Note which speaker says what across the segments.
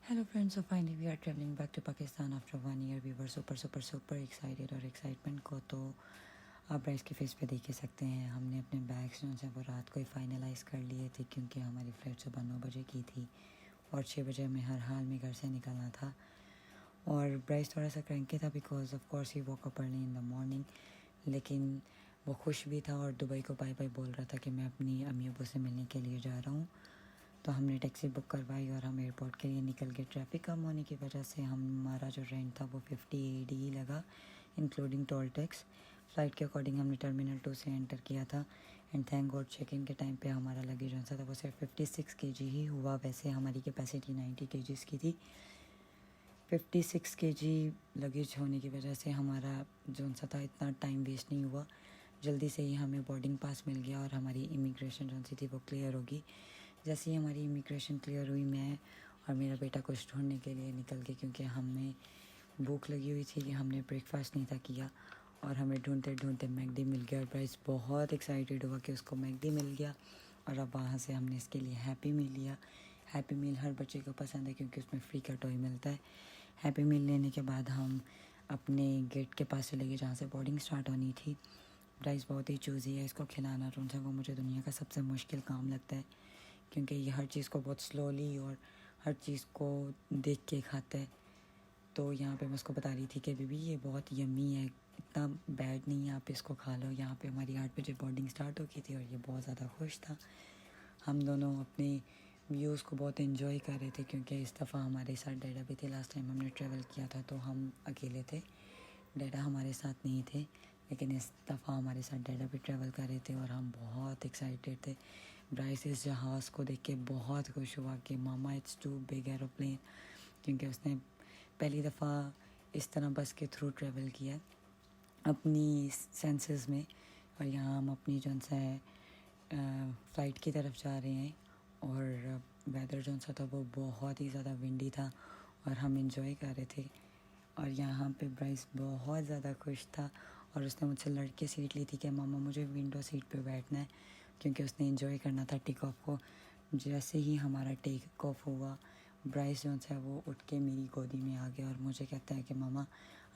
Speaker 1: Hello friends, so finally we are traveling back to Pakistan after 1 year. We were super excited और excitement को तो आप Bryce के face पे देख ही सकते हैं। हमने अपने बैग्स जो हैं वो रात को ही फाइनलाइज़ कर लिए थे क्योंकि हमारी फ़्लाइट सुबह 9 बजे की थी और 6 बजे हमें हर हाल में घर से निकलना था। और ब्राइस थोड़ा सा क्रैंकी था because of course he walk up early in the morning, लेकिन वो खुश भी था और दुबई को बाय बाय बोल रहा था कि मैं अपनी अम्मी अब्बू से मिलने के लिए जा रहा हूँ। तो हमने टैक्सी बुक करवाई और हम एयरपोर्ट के लिए निकल गए। ट्रैफिक कम होने की वजह से हमारा जो रेंट था वो 50 AD लगा, इंक्लूडिंग टोल टैक्स। फ़्लाइट के अकॉर्डिंग हमने टर्मिनल 2 से एंटर किया था and thank god check in के टाइम पे हमारा लगेज जो था वो सिर्फ 56 kg ही हुआ। वैसे हमारी कैपेसिटी 90 kgs की थी। 56 kg लगेज होने की वजह से हमारा जो था इतना टाइम वेस्ट नहीं हुआ। जल्दी से ही हमें बोर्डिंग पास मिल गया और हमारी इमिग्रेशन जो थी वो क्लियर होगी। जैसे ही हमारी इमिग्रेशन क्लियर हुई, मैं और मेरा बेटा कुछ ढूंढने के लिए निकल गए क्योंकि हमें भूख लगी हुई थी कि हमने ब्रेकफास्ट नहीं था किया और हमें ढूंढते ढूंढते मैकडी मिल गया और ब्राइस बहुत एक्साइटेड हुआ कि उसको मैकडी मिल गया। और अब वहाँ से हमने इसके लिए हैप्पी मील लिया। हैप्पी मील हर बच्चे को पसंद है क्योंकि उसमें फ्री का टॉय मिलता है। हैप्पी मील लेने के बाद हम अपने गेट के पास चले गए जहाँ से बोर्डिंग स्टार्ट होनी थी। ब्राइस बहुत ही चूज़ी है, इसको खिलाना जो वो मुझे दुनिया का सबसे मुश्किल काम लगता है क्योंकि ये हर चीज़ को बहुत स्लोली और हर चीज़ को देख के खाता है। तो यहाँ पे मैं उसको बता रही थी कि बेबी ये बहुत यम्मी है, इतना बैड नहीं है, आप इसको खा लो। यहाँ पे हमारी 8 बजे बोर्डिंग स्टार्ट हो गई थी और ये बहुत ज़्यादा खुश था। हम दोनों अपने व्यूज़ को बहुत एंजॉय कर रहे थे क्योंकि इस दफ़ा हमारे साथ डैडा भी थे। लास्ट टाइम हमने ट्रैवल किया था तो हम अकेले थे, डैडा हमारे साथ नहीं थे, लेकिन इस दफ़ा हमारे साथ डैडा भी ट्रैवल कर रहे थे और हम बहुत एक्साइटेड थे। ब्राइस इस जहाज़ को देख के बहुत खुश हुआ कि मामा इट्स टू बिग एरोप्लेन, क्योंकि उसने पहली दफ़ा इस तरह बस के थ्रू ट्रैवल किया अपनी सेंसेस में। और यहाँ हम अपनी जो है फ़्लाइट की तरफ जा रहे हैं और वेदर जो सा था वो बहुत ही ज़्यादा विंडी था और हम इंजॉय कर रहे थे। और यहाँ पे ब्राइस बहुत ज़्यादा खुश था और उसने मुझसे लड़के सीट ली थी कि मामा मुझे विंडो सीट पे बैठना है क्योंकि उसने एंजॉय करना था टेक ऑफ को। जैसे ही हमारा टेक ऑफ हुआ, ब्राइस जो है वो उठ के मेरी गोदी में आ गया और मुझे कहता है कि mama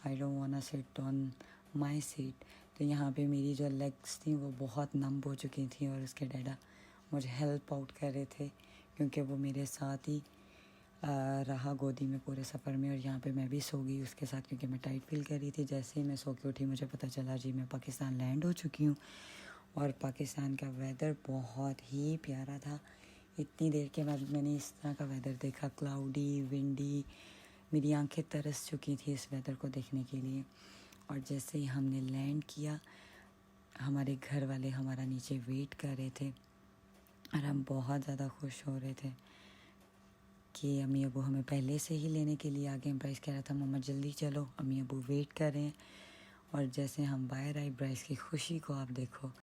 Speaker 1: I don't want to sit on my seat. तो यहाँ पे मेरी जो लेग्स थी वो बहुत नम हो चुकी थी और उसके डैडा मुझे हेल्प आउट कर रहे थे क्योंकि वो मेरे साथ ही रहा गोदी में पूरे सफ़र में। और यहाँ पे मैं भी सो गई उसके साथ क्योंकि मैं टाइट फील कर रही थी। जैसे ही मैं सो के उठी मुझे पता चला जी मैं पाकिस्तान लैंड हो चुकी हूँ और पाकिस्तान का वेदर बहुत ही प्यारा था। इतनी देर के बाद मैंने इस तरह का वेदर देखा, क्लाउडी विंडी। मेरी आंखें तरस चुकी थी इस वेदर को देखने के लिए। और जैसे ही हमने लैंड किया, हमारे घर वाले हमारा नीचे वेट कर रहे थे और हम बहुत ज़्यादा खुश हो रहे थे कि अम्मी अबू हमें पहले से ही लेने के लिए आ गए। ब्राइस कह रहा था मम्मा जल्दी चलो, अम्मी अबू वेट कर रहे हैं। और जैसे हम बाहर आए, ब्राइस की खुशी को आप देखो।